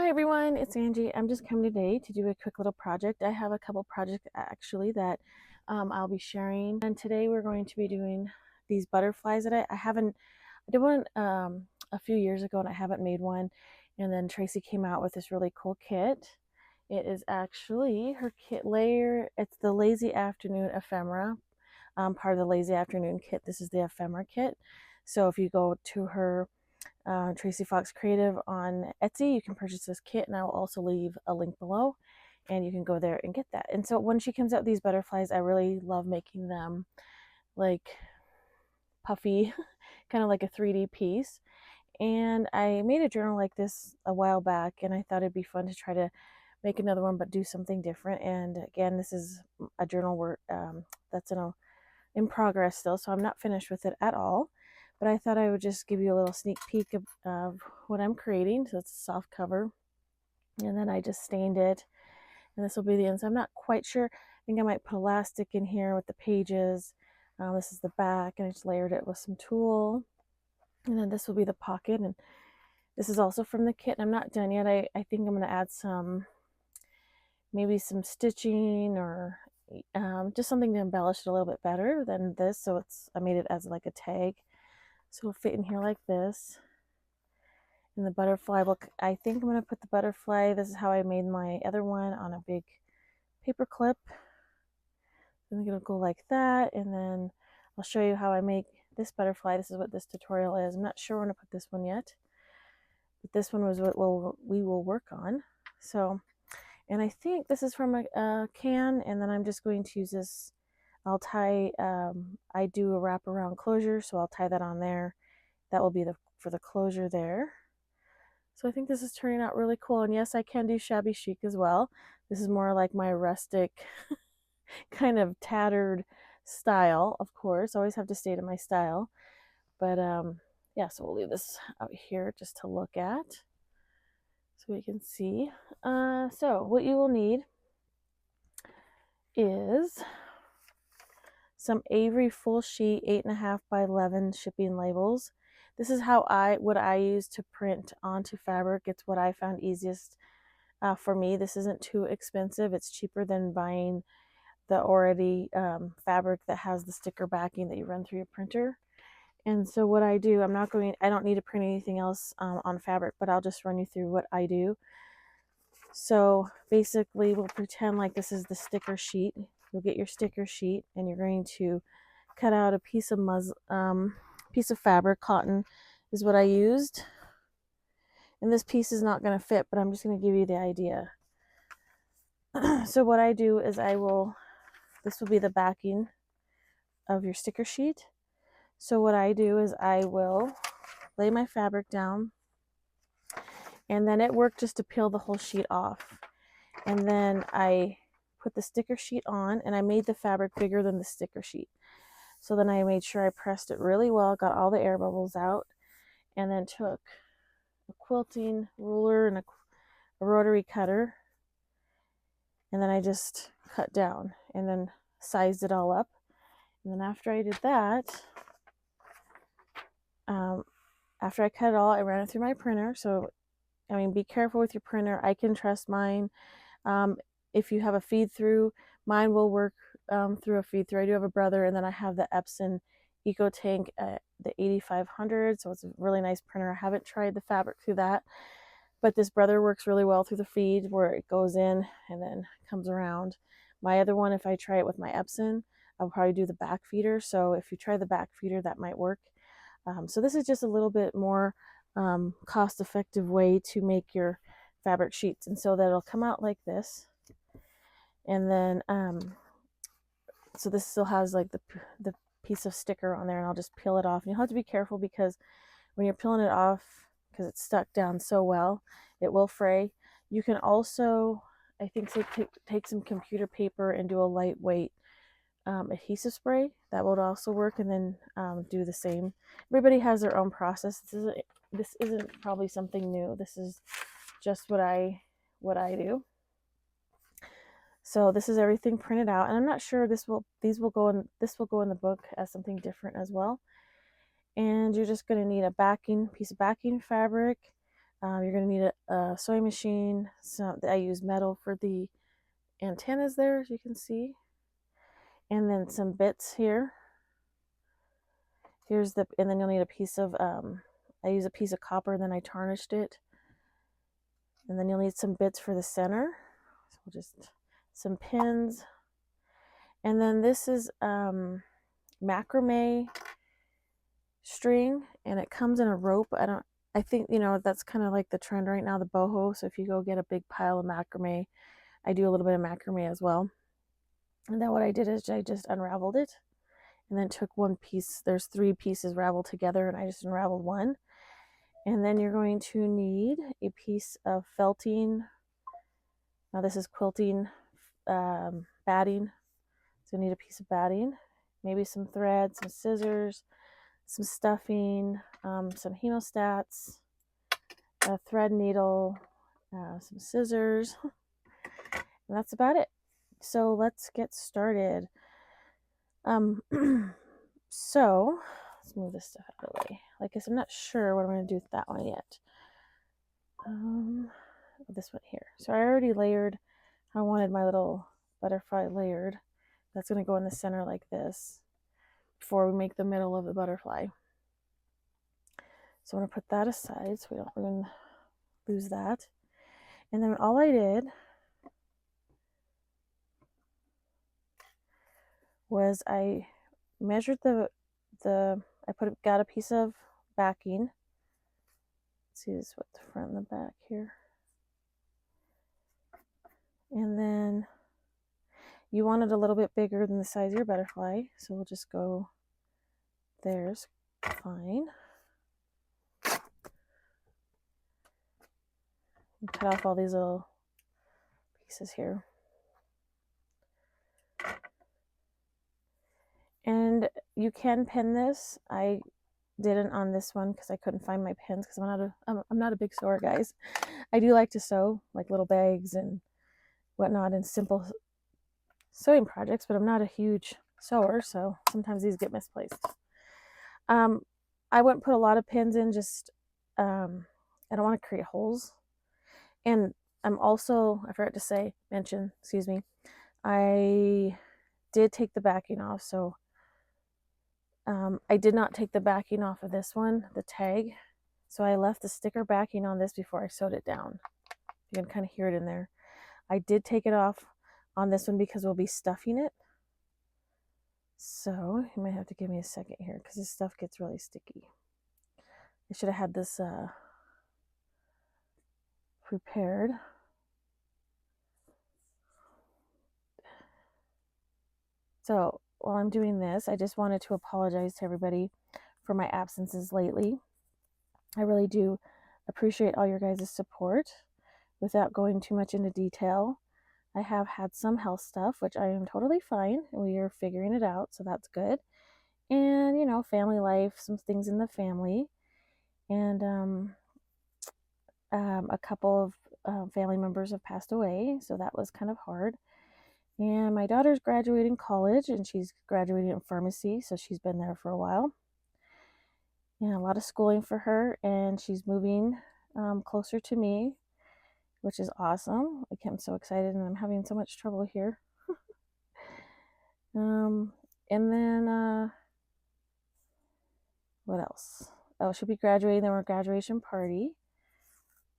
Hi everyone, it's Angie. I'm just coming today to do a quick little project. I have a couple projects actually that I'll be sharing. And today we're going to be doing these butterflies that I did one a few years ago and I haven't made one. And then Tracie came out with this really cool kit. It is actually her kit layer. It's the Lazy Afternoon ephemera, part of the Lazy Afternoon kit. This is the ephemera kit. So if you go to her Tracie Fox Creative on Etsy, you can purchase this kit, and I will also leave a link below and you can go there and get that. And so when she comes out these butterflies, I really love making them like puffy, kind of like a 3D piece. And I made a journal like this a while back, and I thought it'd be fun to try to make another one but do something different. And again, this is a journal work that's in progress still, so I'm not finished with it at all. But I thought I would just give you a little sneak peek of what I'm creating. So it's a soft cover, and then I just stained it, and this will be the end. So I'm not quite sure. I think I might put elastic in here with the pages. This is the back, and I just layered it with some tulle, and then this will be the pocket, and this is also from the kit. I'm not done yet. I think I'm going to add maybe some stitching or just something to embellish it a little bit better than this. So I made it as like a tag, so it'll fit in here like this. And the butterfly, look, I think I'm going to put the butterfly, this is how I made my other one, on a big paper clip. I think it'll go like that, and then I'll show you how I make this butterfly. This is what this tutorial is. I'm not sure when to put this one yet, but this one was what we will work on. So, and I think this is from a can, and then I'm just going to use this. I'll tie, I do a wraparound closure, so I'll tie that on there. That will be for the closure there. So I think this is turning out really cool. And yes, I can do shabby chic as well. This is more like my rustic kind of tattered style, of course. Always have to stay to my style. But yeah, so we'll leave this out here just to look at so we can see. So what you will need is some Avery full sheet 8.5 by 11 shipping labels. This is what I use to print onto fabric. It's what I found easiest for me. This isn't too expensive. It's cheaper than buying the already fabric that has the sticker backing that you run through your printer. And so what I do, I don't need to print anything else on fabric, but I'll just run you through what I do. So basically we'll pretend like this is the sticker sheet. You'll get your sticker sheet, and you're going to cut out a piece of fabric. Cotton is what I used, and this piece is not going to fit, but I'm just going to give you the idea. So what I do is this will be the backing of your sticker sheet. So what I do is I will lay my fabric down, and then it worked just to peel the whole sheet off. And then I put the sticker sheet on, and I made the fabric bigger than the sticker sheet. So then I made sure I pressed it really well, got all the air bubbles out, and then took a quilting ruler and a rotary cutter, and then I just cut down and then sized it all up. And then after I did that, after I cut it all, I ran it through my printer. So, I mean, be careful with your printer. I can trust mine. If you have a feed through, mine will work through a feed through. I do have a brother, and then I have the Epson Eco Tank, the 8500. So it's a really nice printer. I haven't tried the fabric through that, but this brother works really well through the feed, where it goes in and then comes around. My other one, if I try it with my Epson, I'll probably do the back feeder. So if you try the back feeder, that might work. So this is just a little bit more cost-effective way to make your fabric sheets, and so that'll come out like this. And then so this still has like the piece of sticker on there, and I'll just peel it off. And you'll have to be careful, because when you're peeling it off, because it's stuck down so well, it will fray. You can also, I think, take some computer paper and do a lightweight adhesive spray. That would also work, and then do the same. Everybody has their own process. This isn't probably something new. This is just what I do. So this is everything printed out, and I'm not sure this will go in the book as something different as well. And you're just going to need a piece of backing fabric, You're going to need a sewing machine. So I use metal for the antennas there, as you can see, and then some bits here. And then you'll need a piece of, I use a piece of copper and then I tarnished it. And then you'll need some bits for the center. So just some pins. And then this is macrame string, and it comes in a rope. I think, that's kind of like the trend right now, the boho. So if you go get a big pile of macrame, I do a little bit of macrame as well. And then what I did is I just unraveled it and then took one piece. There's 3 pieces raveled together, and I just unraveled one. And then you're going to need a piece of felting. Now this is quilting batting. So you need a piece of batting, maybe some thread, some scissors, some stuffing, some hemostats, a thread needle, some scissors, and that's about it. So let's get started. So let's move this stuff out of the way. Like I said, I'm not sure what I'm going to do with that one yet. This one here. So I already layered. I wanted my little butterfly layered. That's going to go in the center like this before we make the middle of the butterfly. So I'm going to put that aside so we don't lose that. And then all I did was I measured got a piece of backing. Let's see, this is what the front and the back here. And then you want it a little bit bigger than the size of your butterfly, so we'll just go, there's fine. And cut off all these little pieces here. And you can pin this. I didn't on this one because I couldn't find my pins because I'm not a big sewer, guys. I do like to sew like little bags and whatnot in simple sewing projects, but I'm not a huge sewer, so sometimes these get misplaced. I wouldn't put a lot of pins in, just I don't want to create holes. And I'm also, I forgot to mention, excuse me, I did take the backing off, so I did not take the backing off of this one, the tag, so I left the sticker backing on this before I sewed it down. You can kind of hear it in there. I did take it off on this one because we'll be stuffing it. So you might have to give me a second here because this stuff gets really sticky. I should have had this prepared. So while I'm doing this, I just wanted to apologize to everybody for my absences lately. I really do appreciate all your guys' support. Without going too much into detail, I have had some health stuff, which I am totally fine. We are figuring it out, so that's good. And, family life, some things in the family. And a couple of family members have passed away, so that was kind of hard. And my daughter's graduating college, and she's graduating in pharmacy, so she's been there for a while. And a lot of schooling for her, and she's moving closer to me, which is awesome. I'm so excited, and I'm having so much trouble here. And then what else? Oh, she'll be graduating. Then we're graduation party,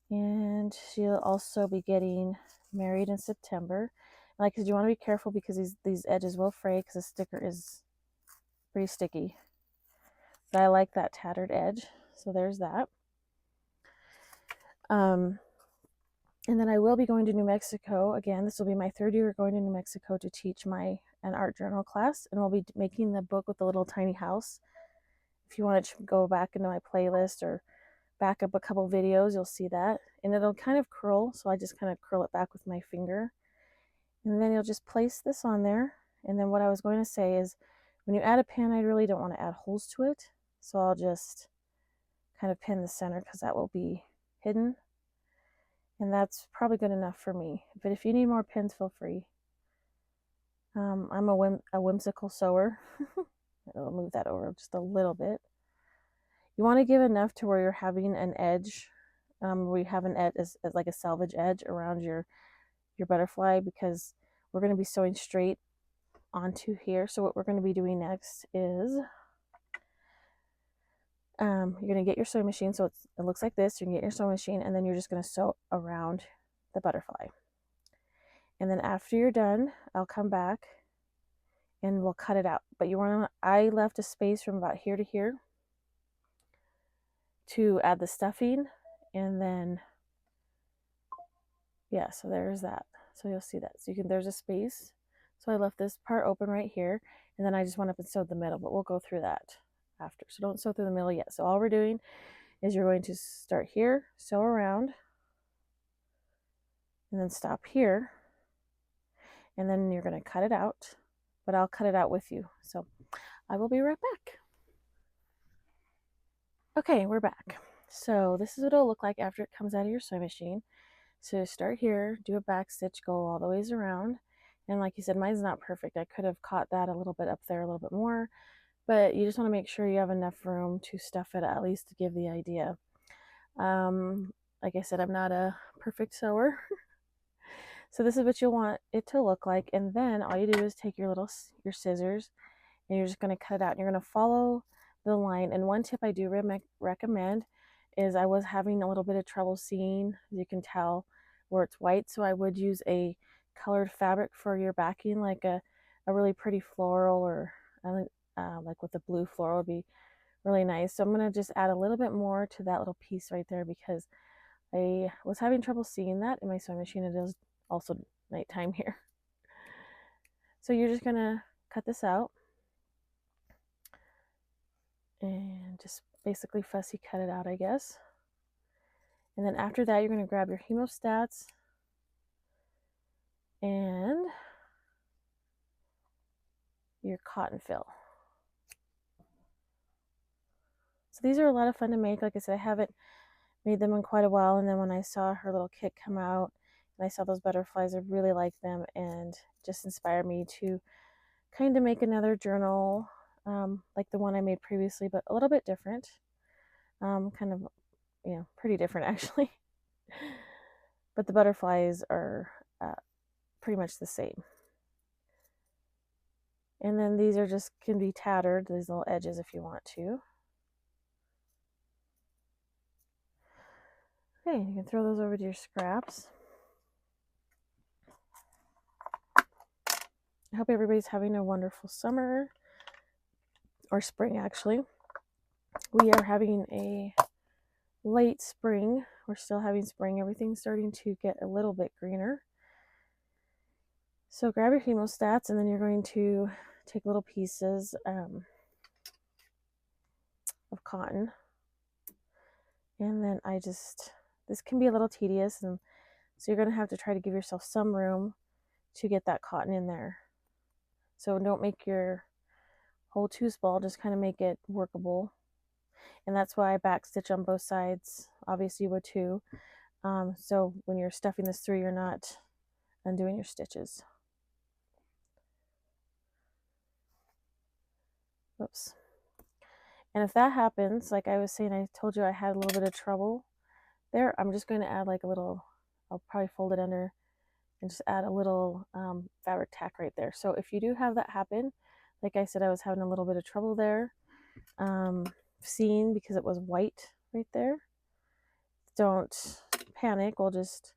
and she'll also be getting married in September. Like I said, you want to be careful because these edges will fray because the sticker is pretty sticky. But I like that tattered edge, so there's that. And then I will be going to New Mexico again. This will be my 3rd year going to New Mexico to teach an art journal class, and we'll be making the book with the little tiny house. If you want to go back into my playlist or back up a couple videos, you'll see that. And it'll kind of curl, so I just kind of curl it back with my finger. And then you'll just place this on there. And then what I was going to say is, when you add a pin, I really don't want to add holes to it. So I'll just kind of pin the center because that will be hidden. And that's probably good enough for me. But if you need more pins, feel free. I'm a whimsical sewer. I'll move that over just a little bit. You want to give enough to where you're having an edge where you have an edge as like a selvage edge around your butterfly, because we're going to be sewing straight onto here. So what we're going to be doing next is you're going to get your sewing machine. So it looks like this. You can get your sewing machine, and then you're just going to sew around the butterfly. And then after you're done, I'll come back and we'll cut it out. But you want to, I left a space from about here to here to add the stuffing, and then yeah, so there's that. So you'll see that. So you can, there's a space. So I left this part open right here, and then I just went up and sewed the middle, but we'll go through that after. So don't sew through the middle yet. So all we're doing is you're going to start here, sew around, and then stop here, and then you're going to cut it out, but I'll cut it out with you. So I will be right back. Okay, we're back. So this is what it'll look like after it comes out of your sewing machine. So start here, do a back stitch, go all the ways around. And like you said, mine's not perfect. I could have caught that a little bit up there a little bit more, but you just want to make sure you have enough room to stuff it, at least to give the idea. Like I said, I'm not a perfect sewer. So this is what you'll want it to look like. And then all you do is take your scissors, and you're just going to cut it out. And you're going to follow the line. And one tip I do recommend is, I was having a little bit of trouble seeing, as you can tell, where it's white. So I would use a colored fabric for your backing, like a really pretty floral, or like with a blue floral would be really nice. So I'm going to just add a little bit more to that little piece right there, because I was having trouble seeing that in my sewing machine. It is also nighttime here. So you're just going to cut this out and just basically fussy cut it out, I guess. And then after that, you're going to grab your hemostats and your cotton fill. So these are a lot of fun to make. Like I said, I haven't made them in quite a while, and then when I saw her little kit come out and I saw those butterflies, I really liked them, and just inspired me to kind of make another journal, like the one I made previously, but a little bit different. Kind of, pretty different actually. But the butterflies are pretty much the same. And then these are just, can be tattered, these little edges, if you want to. Okay, you can throw those over to your scraps. I hope everybody's having a wonderful summer, or spring actually. We are having a late spring. We're still having spring. Everything's starting to get a little bit greener. So grab your hemostats, and then you're going to take little pieces of cotton. And then this can be a little tedious, and so you're going to have to try to give yourself some room to get that cotton in there. So don't make your hole too small, just kind of make it workable. And that's why I back stitch on both sides. Obviously you would too. So when you're stuffing this through, you're not undoing your stitches. Whoops. And if that happens, like I was saying, I told you I had a little bit of trouble there, I'm just going to add like a little, I'll probably fold it under and just add a little fabric tack right there. So if you do have that happen, like I said, I was having a little bit of trouble there seeing, because it was white right there. Don't panic. We'll just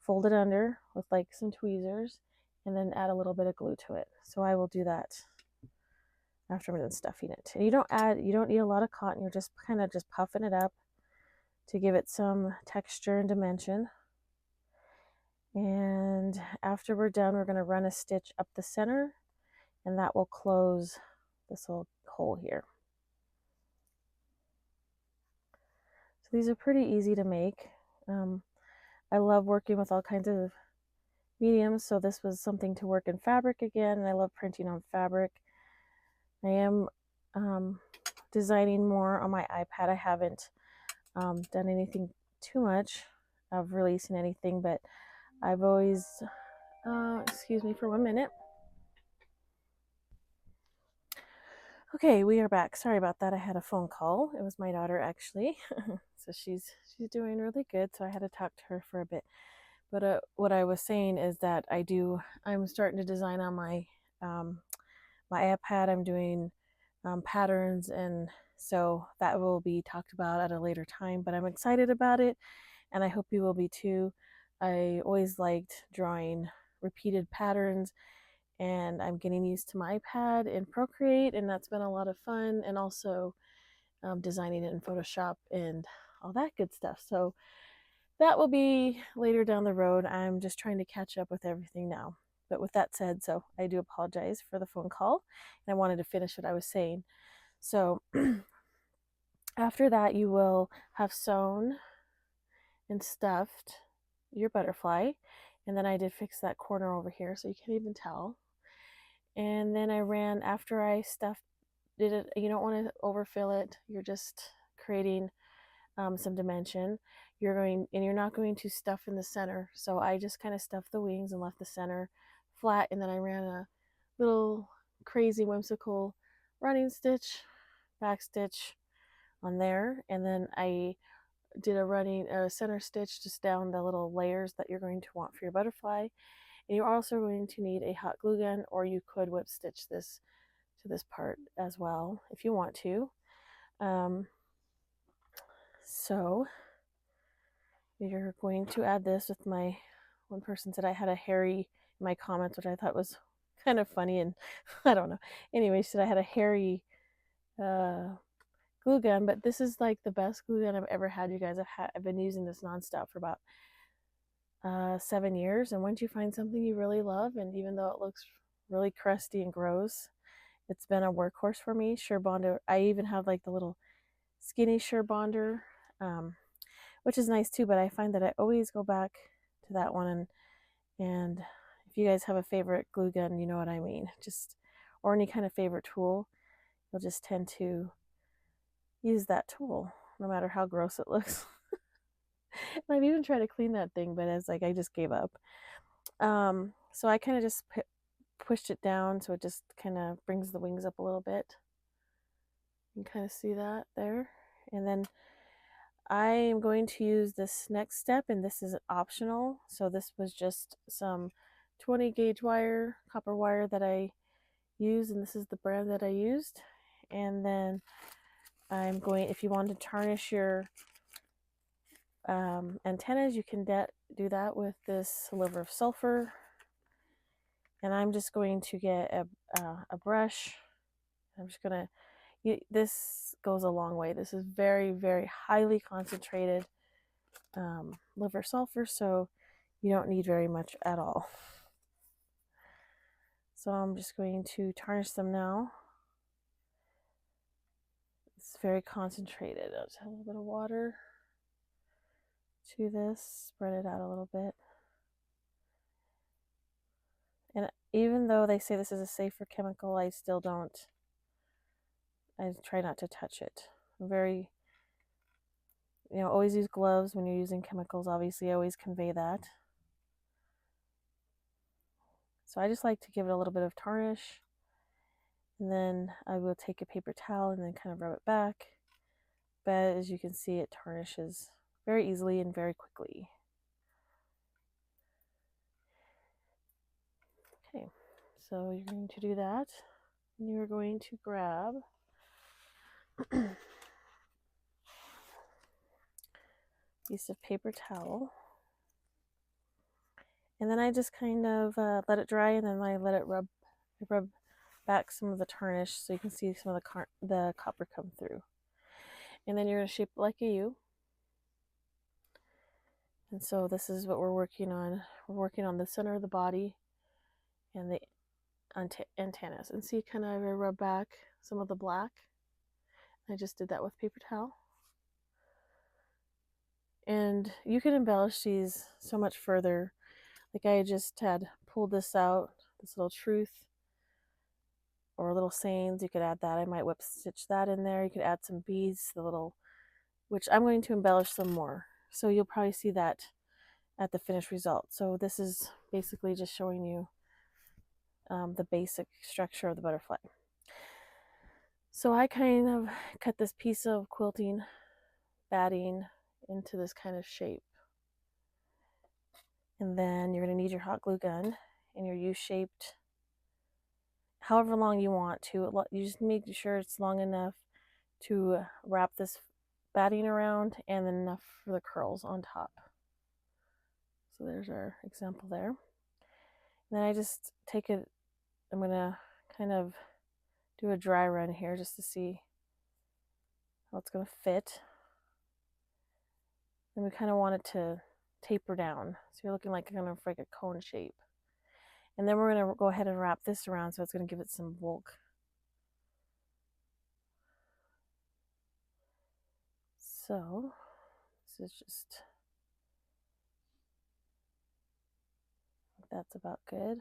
fold it under with like some tweezers and then add a little bit of glue to it. So I will do that after I'm done stuffing it. And you don't need a lot of cotton. You're just kind of just puffing it up to give it some texture and dimension. And after we're done, we're going to run a stitch up the center, and that will close this little hole here. So these are pretty easy to make. I love working with all kinds of mediums, so this was something to work in fabric again, and I love printing on fabric. I am designing more on my iPad. I haven't done anything too much of releasing anything, but I've always, excuse me for 1 minute. Okay, we are back. Sorry about that. I had a phone call. It was my daughter actually. So she's doing really good. So I had to talk to her for a bit. But what I was saying is that I'm starting to design on um, my iPad. I'm doing patterns, and so that will be talked about at a later time. But I'm excited about it, and I hope you will be too. I always liked drawing repeated patterns, and I'm getting used to my iPad and Procreate, and that's been a lot of fun, and also designing it in Photoshop and all that good stuff. So that will be later down the road. I'm just trying to catch up with everything now. But with that said, so I do apologize for the phone call, and I wanted to finish what I was saying. So after that, you will have sewn and stuffed your butterfly, and then I did fix that corner over here so you can't even tell. And then I ran after I stuffed did it. You don't want to overfill it. You're just creating some dimension. You're not going to stuff in the center. So I just kind of stuffed the wings and left the center flat, and then I ran a little crazy whimsical running stitch, back stitch on there, and then I did a center stitch just down the little layers that you're going to want for your butterfly. And you're also going to need a hot glue gun, or you could whip stitch this to this part as well if you want to. Um, so you're going to add this with my, one person said I had a hairy in my comments, which I thought was kind of funny, and I don't know. Anyway, she said I had a hairy glue gun, but this is like the best glue gun I've ever had, you guys. I've been using this nonstop for about 7 years, and once you find something you really love, and even though it looks really crusty and gross, it's been a workhorse for me. Surebonder, I even have like the little skinny Surebonder, which is nice too, but I find that I always go back to that one, and if you guys have a favorite glue gun, you know what I mean, just, or any kind of favorite tool, you'll just tend to use that tool no matter how gross it looks. And I've even tried to clean that thing, but it's like I just gave up. So I kind of just pushed it down so it just kind of brings the wings up a little bit. You can kind of see that there. And then I am going to use this next step, and this is optional. So this was just some 20 gauge wire, copper wire that I used, and this is the brand that I used. And then I'm going, if you want to tarnish your antennas, you can do that with this liver of sulfur. And I'm just going to get a brush. I'm just going to, this goes a long way. This is very, very highly concentrated liver sulfur, so you don't need very much at all. So I'm just going to tarnish them now. It's very concentrated. I'll just add a little bit of water to this, spread it out a little bit. And even though they say this is a safer chemical, I still don't. I try not to touch it. I'm very, always use gloves when you're using chemicals. Obviously, I always convey that. So I just like to give it a little bit of tarnish, and then I will take a paper towel and then kind of rub it back. But as you can see, it tarnishes very easily and very quickly. Okay, so you're going to do that, and you're going to grab piece of paper towel, and then I just kind of let it dry, and then I let it rub back some of the tarnish so you can see some of the copper come through. And then you're going to shape it like a U. And so this is what we're working on. We're working on the center of the body and the antennas. And see, kind of rub back some of the black. I just did that with paper towel. And you can embellish these so much further. Like I just had pulled this out, this little truth or little sayings. You could add that. I might whip stitch that in there. You could add some beads, which I'm going to embellish some more. So you'll probably see that at the finished result. So this is basically just showing you the basic structure of the butterfly. So I kind of cut this piece of quilting batting into this kind of shape. And then you're going to need your hot glue gun and your U-shaped, however long you want to. You just make sure it's long enough to wrap this batting around and then enough for the curls on top. So there's our example there. And then I just take it, I'm going to kind of do a dry run here just to see how it's going to fit. And we kind of want it to taper down. So you're looking like kind of like a cone shape. And then we're going to go ahead and wrap this around so it's going to give it some bulk. So this is just, that's about good.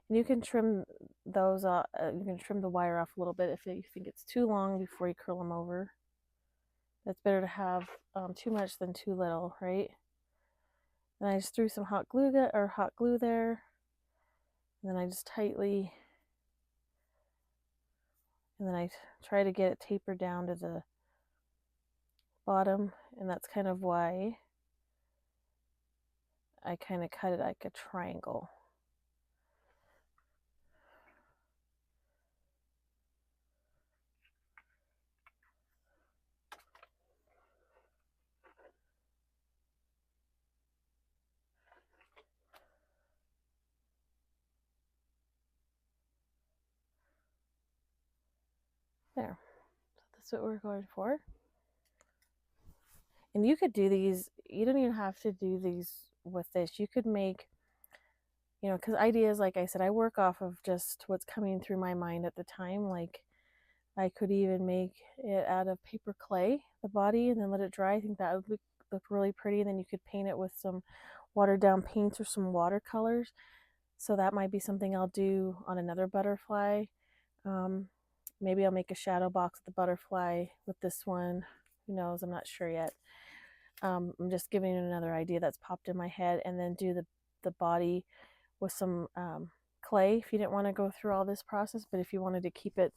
And you can trim those off, you can trim the wire off a little bit if you think it's too long before you curl them over. It's better to have too much than too little, right? And I just threw some hot glue there. And then I just tightly, and then I try to get it tapered down to the bottom, and that's kind of why I kind of cut it like a triangle. There. So that's what we're going for. And you could do these, you don't even have to do these with this. You could make, you know, because ideas, like I said, I work off of just what's coming through my mind at the time. Like I could even make it out of paper clay, the body, and then let it dry. I think that would look really pretty. And then you could paint it with some watered down paints or some watercolors. So that might be something I'll do on another butterfly. Maybe I'll make a shadow box with the butterfly with this one. Who knows? I'm not sure yet. I'm just giving you another idea that's popped in my head, and then do the body with some clay if you didn't want to go through all this process, but if you wanted to keep it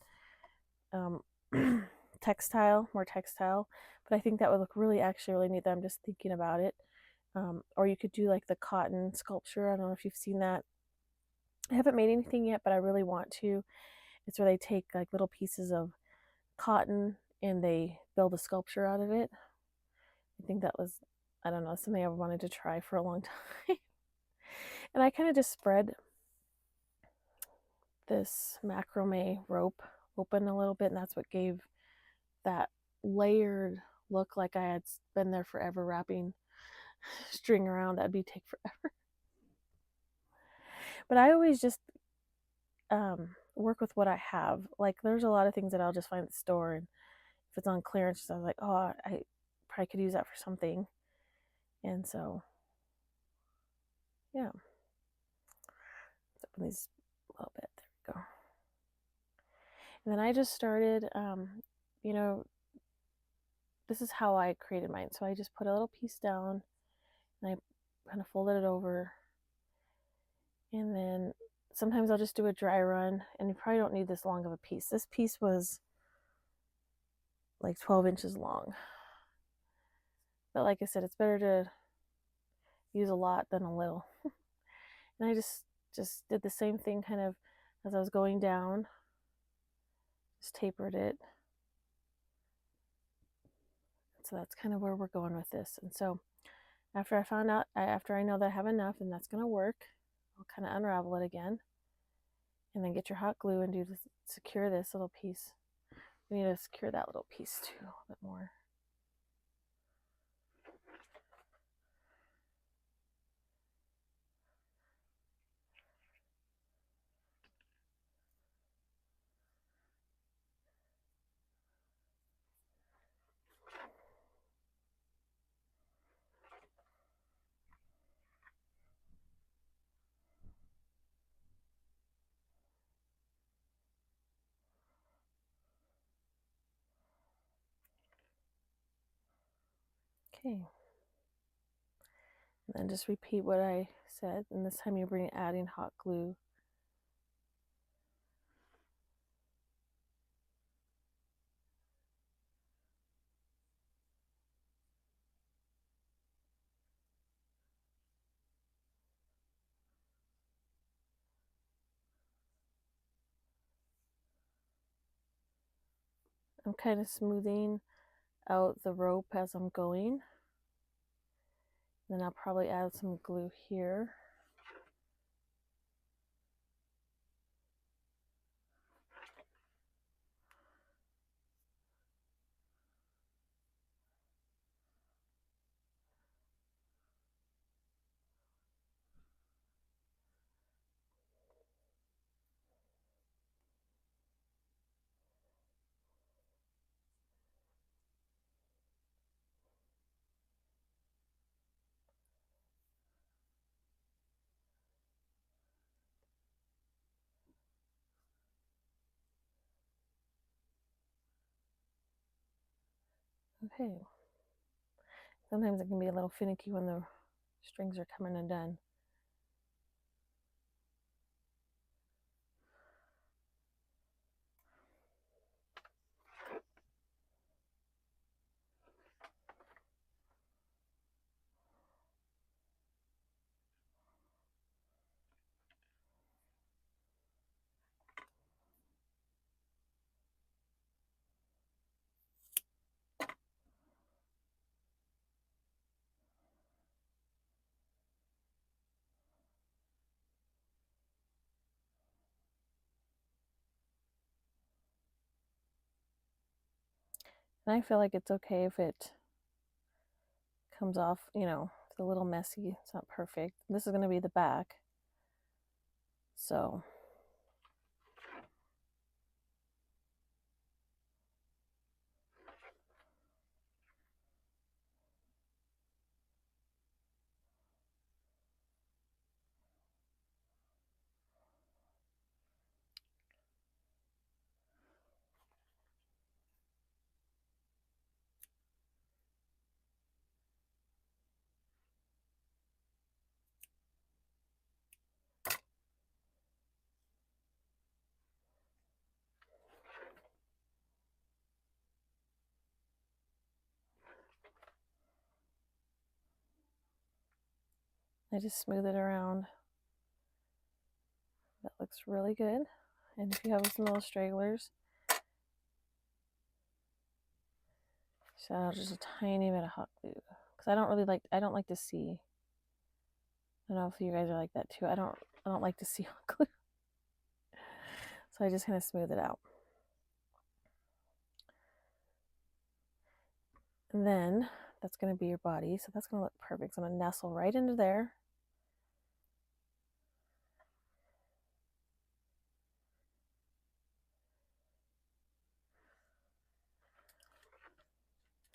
textile, more textile. But I think that would look actually really neat. That I'm just thinking about it. Or you could do like the cotton sculpture. I don't know if you've seen that. I haven't made anything yet, but I really want to. It's where they take like little pieces of cotton and they build a sculpture out of it. I think that was, I don't know, something I've wanted to try for a long time. And I kind of just spread this macrame rope open a little bit, and that's what gave that layered look, like I had been there forever wrapping string around. That'd be take forever. But I always just work with what I have. Like there's a lot of things that I'll just find at the store, and if it's on clearance, I was like, oh, I probably could use that for something. And so yeah, let's open these a little bit. There we go. And then I just started, you know, this is how I created mine. So I just put a little piece down and I kind of folded it over. And then sometimes I'll just do a dry run, and you probably don't need this long of a piece. This piece was like 12 inches long. But like I said, it's better to use a lot than a little. And I just did the same thing kind of as I was going down. Just tapered it. So that's kind of where we're going with this. And so after I know that I have enough and that's going to work, I'll kind of unravel it again. And then get your hot glue and secure this little piece. We need to secure that little piece too a little bit more. Okay. And then just repeat what I said. And this time you're adding hot glue I'm kind of smoothing out the rope as I'm going. Then I'll probably add some glue here. Okay. Sometimes it can be a little finicky when the strings are coming undone. And I feel like it's okay if it comes off, you know, it's a little messy. It's not perfect. This is going to be the back. So I just smooth it around. That looks really good. And if you have some little stragglers, so just a tiny bit of hot glue, because I don't like to see. I don't know if you guys are like that too. I don't like to see hot glue, so I just kind of smooth it out. And then that's going to be your body, so that's going to look perfect. So I'm going to nestle right into there.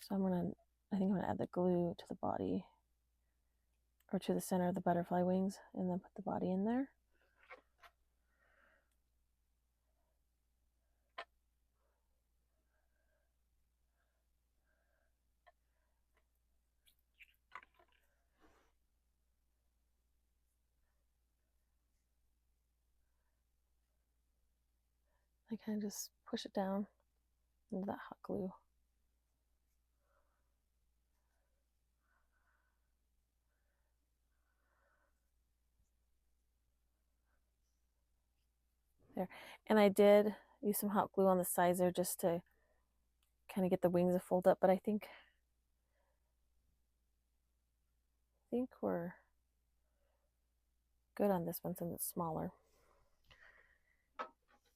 So I think I'm gonna add the glue to the body, or to the center of the butterfly wings, and then put the body in there. I kind of just push it down into that hot glue. There. And I did use some hot glue on the sides there just to kind of get the wings to fold up, but I think we're good on this one since it's smaller.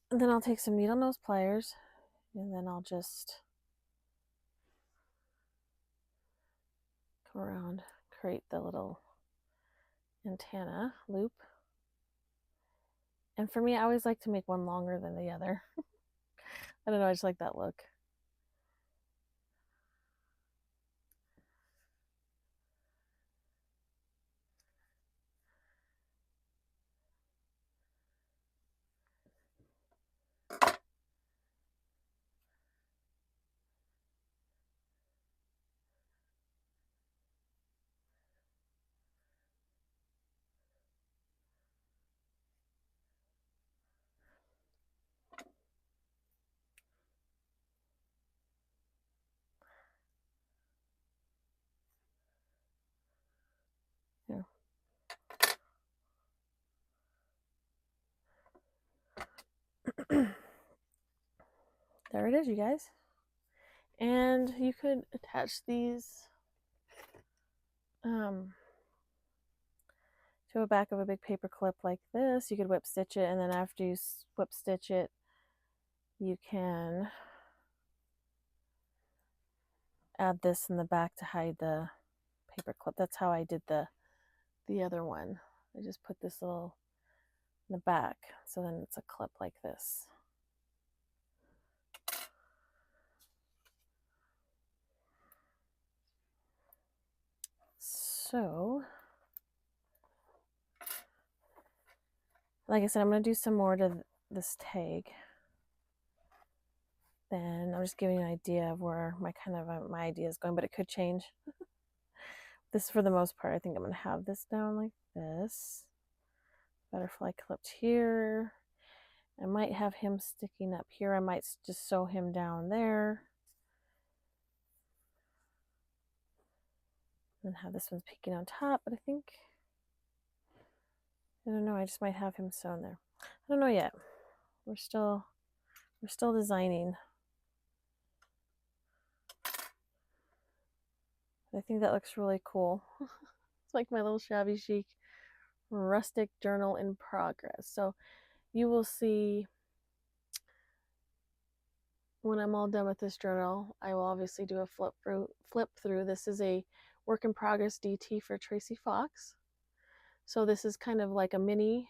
And then I'll take some needle nose pliers, and then I'll just come around, create the little antenna loop. And for me, I always like to make one longer than the other. I don't know, I just like that look. Yeah. There it is, you guys. And you could attach these to the back of a big paper clip like this. You could whip stitch it, and then after you whip stitch it, you can add this in the back to hide the paper clip. That's how I did the other one. I just put this little in the back, so then it's a clip like this. So, like I said, I'm going to do some more to this tag. Then I'm just giving you an idea of where my my idea is going, but it could change. This, for the most part, I think I'm going to have this down like this. Butterfly clipped here. I might have him sticking up here. I might just sew him down there. And have this one peeking on top, but I think, I don't know, I just might have him sewn there. I don't know yet. We're still designing. I think that looks really cool. It's like my little shabby chic rustic journal in progress. So you will see when I'm all done with this journal, I will obviously do a flip through. This is a work in progress DT for Tracie Fox. So this is kind of like a mini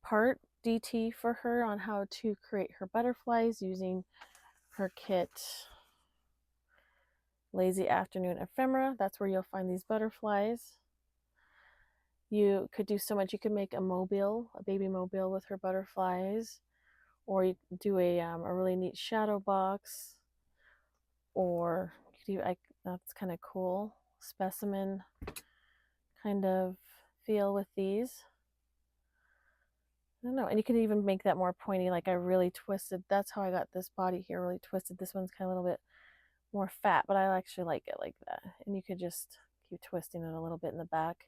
part DT for her on how to create her butterflies using her kit Lazy Afternoon Ephemera. That's where you'll find these butterflies. You could do so much. You could make a mobile, a baby mobile with her butterflies, or you could do a really neat shadow box, or you could do, that's kind of cool, specimen kind of feel with these. I don't know, and you could even make that more pointy, like I really twisted. That's how I got this body here, really twisted. This one's kind of a little bit more fat, but I actually like it like that. And you could just keep twisting it a little bit in the back.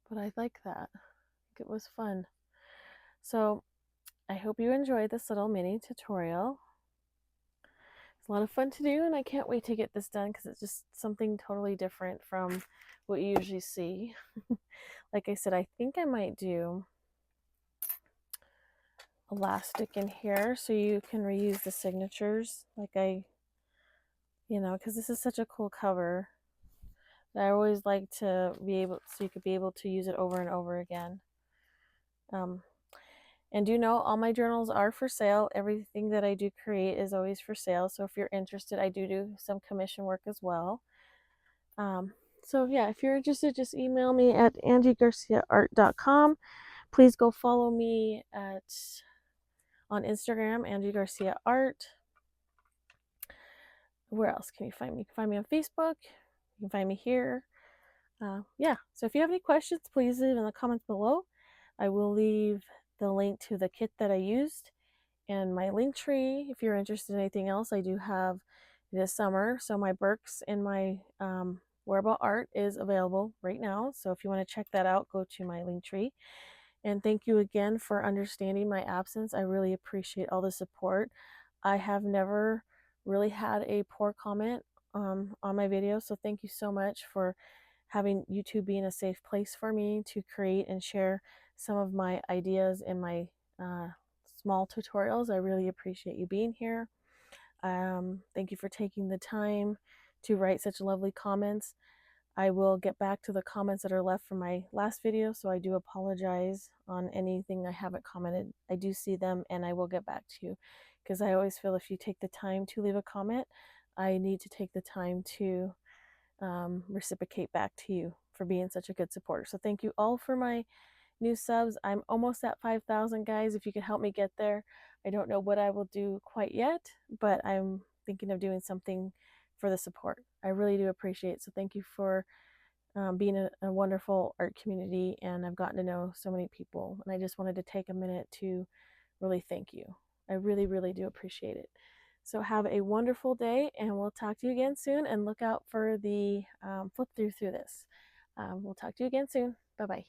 But I like that. I think it was fun. So I hope you enjoyed this little mini tutorial. It's a lot of fun to do, and I can't wait to get this done because it's just something totally different from what you usually see. Like I said, I think I might do elastic in here so you can reuse the signatures, like because this is such a cool cover. I always like to be able, so you could be able to use it over and over again. And do know all my journals are for sale. Everything that I do create is always for sale. So if you're interested, I do some commission work as well. So yeah, if you're interested, just email me at angiegarciaart.com. Please go follow me on Instagram, Angie Garcia Art. Where else can you find me? You can find me on Facebook. You can find me here. Yeah, so if you have any questions, please leave in the comments below. I will leave the link to the kit that I used and my link tree. If you're interested in anything else, I do have this summer. So my Burks and my wearable art is available right now. So if you want to check that out, go to my link tree. And thank you again for understanding my absence. I really appreciate all the support. I have never really had a poor comment on my videos. So thank you so much for having YouTube being a safe place for me to create and share some of my ideas in my small tutorials. I really appreciate you being here. Thank you for taking the time to write such lovely comments. I will get back to the comments that are left from my last video, so I do apologize on anything I haven't commented. I do see them and I will get back to you, because I always feel if you take the time to leave a comment, I need to take the time to reciprocate back to you for being such a good supporter. So thank you all for my new subs. I'm almost at 5,000, guys. If you could help me get there. I don't know what I will do quite yet, but I'm thinking of doing something for the support. I really do appreciate it. So thank you for being a wonderful art community, and I've gotten to know so many people, and I just wanted to take a minute to really thank you. I really, really do appreciate it. So have a wonderful day, and we'll talk to you again soon, and look out for the flip through this. We'll talk to you again soon. Bye-bye.